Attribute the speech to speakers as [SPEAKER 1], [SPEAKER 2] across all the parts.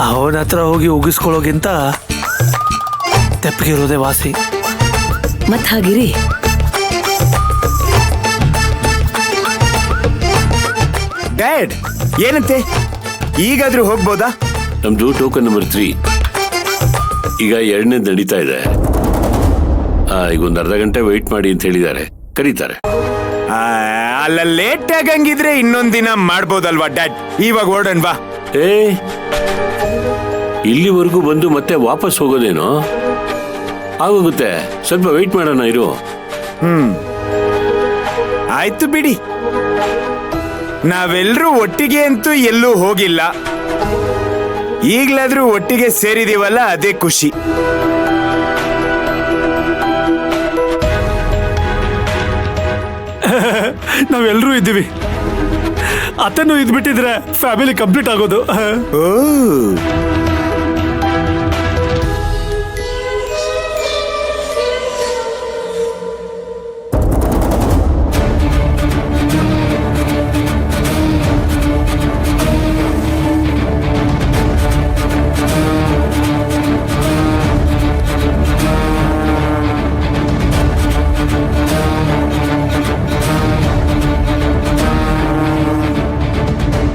[SPEAKER 1] ಅವನ ಹತ್ರ ಹೋಗಿ ಉಗಿಸ್ಕೊಳ್ಳೋಗಿಂತ ತೆಪ್ಪಗಿರೋದೇ ವಾಸಿ.
[SPEAKER 2] ಮತ್ ಹಾಗಿರಿ.
[SPEAKER 3] ಡ್ಯಾಡ್ ಏನಂತೆ, ಈಗಾದ್ರೂ ಹೋಗ್ಬೋದಾ?
[SPEAKER 4] ನಮ್ದು ಟೋಕನ್ ನಂಬರ್ 3 ಈಗ 2ನೇದು ನಡೀತಾ ಇದೆ. ಈಗ ಒಂದು ಅರ್ಧ ಗಂಟೆ ವೆಯ್ಟ್ ಮಾಡಿ ಅಂತ ಹೇಳಿದ್ದಾರೆ, ಕರೀತಾರೆ.
[SPEAKER 3] ಅಲ್ಲ ಲೇಟ್ ಆಗಂಗಿದ್ರೆ ಇನ್ನೊಂದಿನ ಮಾಡ್ಬೋದಲ್ವಾ ಡ್ಯಾಡ್? ಇವಾಗ ಓಡೋಣವಾ?
[SPEAKER 4] ಇಲ್ಲಿವರೆಗೂ ಬಂದು ಮತ್ತೆ ವಾಪಸ್ ಹೋಗೋದೇನೋ ಆಗೋಗುತ್ತೆ. ಸ್ವಲ್ಪ ವೆಯ್ಟ್ ಮಾಡೋಣ ಇರು.
[SPEAKER 3] ಆಯ್ತು ಬಿಡಿ, ನಾವೆಲ್ಲರೂ ಒಟ್ಟಿಗೆ ಅಂತೂ ಎಲ್ಲೂ ಹೋಗಿಲ್ಲ. ಈಗ್ಲಾದ್ರೂ ಒಟ್ಟಿಗೆ ಸೇರಿದೀವಲ್ಲ, ಅದೇ ಖುಷಿ.
[SPEAKER 1] ನಾವೆಲ್ಲರೂ ಇದ್ದೀವಿ. ಅತನು ಇದ್ಬಿಟ್ಟಿದ್ರೆ ಫ್ಯಾಮಿಲಿ ಕಂಪ್ಲೀಟ್ ಆಗೋದು.
[SPEAKER 3] ಓ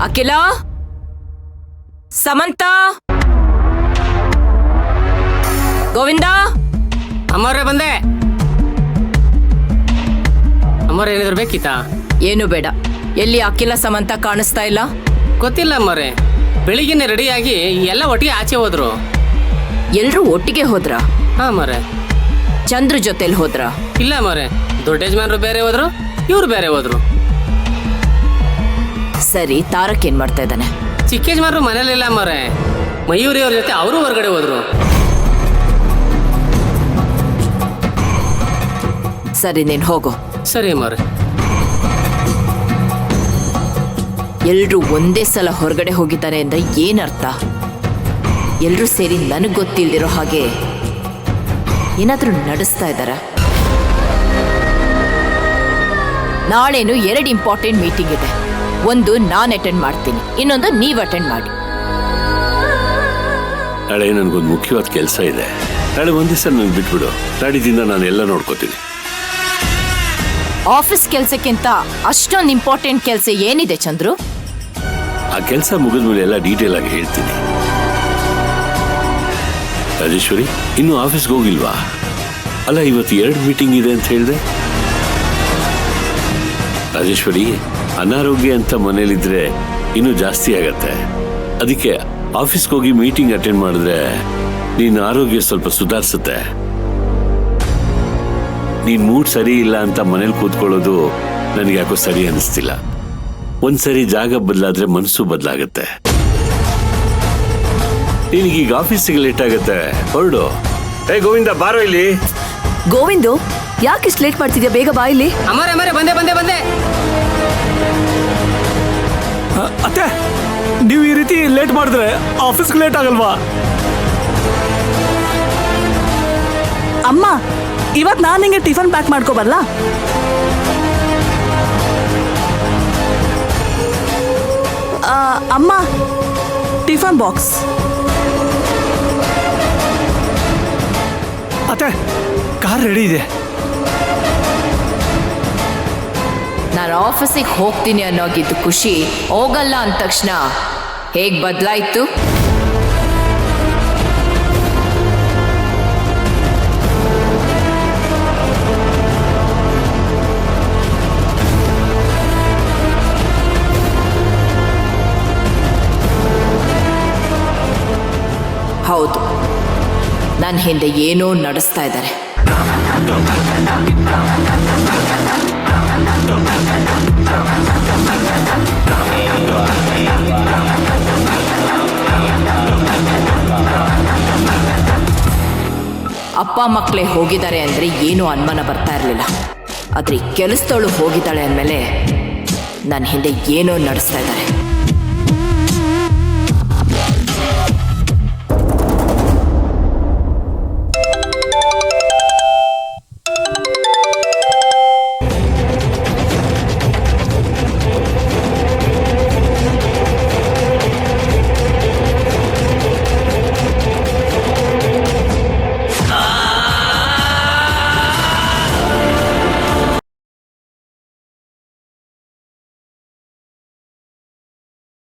[SPEAKER 2] ಅಖಿಲ, ಸಮಂತ, ಗೋವಿಂದ.
[SPEAKER 5] ಅಮ್ಮವ್ರೆ ಬಂದೆ. ಅಮ್ಮವ್ರೆ ಏನಾದ್ರು ಬೇಕಿತ್ತಾ?
[SPEAKER 2] ಏನು ಬೇಡ. ಎಲ್ಲಿ ಅಖಿಲ ಸಮಂತ ಕಾಣಿಸ್ತಾ ಇಲ್ಲ?
[SPEAKER 5] ಗೊತ್ತಿಲ್ಲ ಅಮ್ಮವ್ರೆ, ಬೆಳಿಗ್ಗೆನೆ ರೆಡಿಯಾಗಿ ಎಲ್ಲ ಒಟ್ಟಿಗೆ ಆಚೆ ಹೋದ್ರು.
[SPEAKER 2] ಎಲ್ರೂ ಒಟ್ಟಿಗೆ ಹೋದ್ರ?
[SPEAKER 5] ಹಾ ಅಮ್ಮವ್ರೆ.
[SPEAKER 2] ಚಂದ್ರ ಜೊತೆಲಿ ಹೋದ್ರ?
[SPEAKER 5] ಇಲ್ಲ ಅಮ್ಮವ್ರೆ, ದೊಡ್ಡ ಯಜಮಾನ್ರು ಬೇರೆ ಹೋದ್ರು, ಇವ್ರು ಬೇರೆ ಹೋದ್ರು.
[SPEAKER 2] ಸರಿ, ತಾರಕ್ ಏನ್ ಮಾಡ್ತಾ ಇದ್ದಾನೆ?
[SPEAKER 5] ಚಿಕ್ಕ ಯಜಮಾನ್ರು ಮನೇಲಿಲ್ಲ ಅಮ್ಮವ್ರೆ, ಮಯೂರಿ ಅವ್ರ ಜೊತೆ ಅವರು ಹೊರಗಡೆ ಹೋದ್ರು.
[SPEAKER 2] ಸರಿ, ನೀನ್ ಹೋಗು.
[SPEAKER 5] ಸರಿ ಅಮ್ಮವ್ರೆ.
[SPEAKER 2] ಎಲ್ರೂ ಒಂದೇ ಸಲ ಹೊರಗಡೆ ಹೋಗಿದ್ದಾರೆ ಅಂದ್ರೆ ಏನರ್ಥ? ಎಲ್ರೂ ಸೇರಿ ನನಗ್ ಗೊತ್ತಿಲ್ದಿರೋ ಹಾಗೆ ಏನಾದ್ರೂ ನಡೆಸ್ತಾ ಇದ್ದಾರ? ನಾಳೆನು 2 ಇಂಪಾರ್ಟೆಂಟ್ ಮೀಟಿಂಗ್ ಇದೆ. ಒಂದು ನಾನು ಅಟೆಂಡ್ ಮಾಡ್ತೀನಿ, ಇನ್ನೊಂದು ನೀವು ಅಟೆಂಡ್ ಮಾಡಿ.
[SPEAKER 4] ನಾಳೆ ನನ್ಗೊಂದು ಮುಖ್ಯವಾದ ಕೆಲಸ ಇದೆ. ನಾಳೆ ಒಂದ್ ದಿವಸ ನನ್ಗೆ ಬಿಟ್ಬಿಡು. ನಾಡಿದಿಂದ ನಾನು ಎಲ್ಲ ನೋಡ್ಕೋತೀನಿ.
[SPEAKER 2] ಆಫೀಸ್ ಕೆಲ್ಸಕ್ಕಿಂತ ಅಷ್ಟೊಂದು ಇಂಪಾರ್ಟೆಂಟ್ ಕೆಲಸ ಏನಿದೆ ಚಂದ್ರು?
[SPEAKER 4] ಆ ಕೆಲಸ ಮುಗಿದ್ಮೇಲೆ ಎಲ್ಲ ಡೀಟೇಲ್ ಆಗಿ ಹೇಳ್ತೀನಿ. ರಾಜೇಶ್ವರಿ, ಇನ್ನು ಆಫೀಸ್ಗೆ ಹೋಗಿಲ್ವಾ? ಅಲ್ಲ, ಇವತ್ತು 2 ಮೀಟಿಂಗ್ ಇದೆ ಅಂತ ಹೇಳಿದೆ. ರಾಜೇಶ್ವರಿ, ಅನಾರೋಗ್ಯ ಅಂತ ಮನೇಲಿದ್ರೆ ಇನ್ನೂ ಜಾಸ್ತಿ ಆಗತ್ತೆ. ಅದಕ್ಕೆ ಆಫೀಸ್ಗೆ ಹೋಗಿ ಮೀಟಿಂಗ್ ಅಟೆಂಡ್ ಮಾಡಿದ್ರೆ ನಿನ್ನ ಆರೋಗ್ಯ ಸ್ವಲ್ಪ ಸುಧಾರಿಸುತ್ತೆ. ನೀನ್ ಮೂಡ್ ಸರಿ ಇಲ್ಲ ಅಂತ ಮನೇಲಿ ಕೂತ್ಕೊಳ್ಳೋದು ನನಗೆ ಯಾಕೋ ಸರಿ ಅನಿಸ್ತಿಲ್ಲ. ಒಂದ್ಸರಿ ಜಾಗ ಬದಲಾದ್ರೆ ಮನಸ್ಸು ಬದಲಾಗತ್ತೆ. ನಿನಗೀಗ ಆಫೀಸಿಗೆ ಲೇಟ್ ಆಗತ್ತೆ, ಹೊರಡು. ಗೋವಿಂದ, ಬಾರೋ ಇಲ್ಲಿ.
[SPEAKER 2] ಗೋವಿಂದು, ಯಾಕೆ ಇಷ್ಟು ಲೇಟ್ ಮಾಡ್ತಿದ್ಯಾ? ಬೇಗ ಬಾ ಇಲ್ಲಿ.
[SPEAKER 5] ಅಮ್ಮರೇ ಬಂದೆ ಬಂದೆ ಬಂದೆ.
[SPEAKER 1] ಅತ್ತೆ, ನೀವು ಈ ರೀತಿ ಲೇಟ್ ಮಾಡಿದ್ರೆ ಆಫೀಸ್ಗೆ ಲೇಟ್ ಆಗಲ್ವಾ?
[SPEAKER 6] ಅಮ್ಮ, ಇವತ್ತು ನಾನು ನಿಂಗೆ ಟಿಫನ್ ಪ್ಯಾಕ್ ಮಾಡ್ಕೊಬಲ್ಲ? ಅಮ್ಮ, ಟಿಫನ್ ಬಾಕ್ಸ್.
[SPEAKER 1] ಅತ್ತೆ, ಕಾರ್ ರೆಡಿ ಇದೆ.
[SPEAKER 2] ನಾನು ಆಫೀಸಿಗೆ ಹೋಗ್ತೀನಿ ಅನ್ನೋಗಿದ್ದು ಖುಷಿ ಹೋಗಲ್ಲ ಅಂದ ತಕ್ಷಣ ಹೇಗ್ ಬದಲಾಯ್ತು? ಹೌದು, ನನ್ನ ಹಿಂದೆ ಏನೋ ನಡೆಸ್ತಾ ಇದ್ದಾರೆ. ಅಪ್ಪ ಮಕ್ಕಳೇ ಹೋಗಿದ್ದಾರೆ ಅಂದರೆ ಏನೂ ಅನುಮಾನ ಬರ್ತಾ ಇರಲಿಲ್ಲ. ಆದರೆ ಕೆಲಸದವಳು ಹೋಗಿದ್ದಾಳೆ ಅಂದಮೇಲೆ ನನ್ನ ಹಿಂದೆ ಏನೋ ನಡೆಸ್ತಾ ಇದ್ದಾರೆ.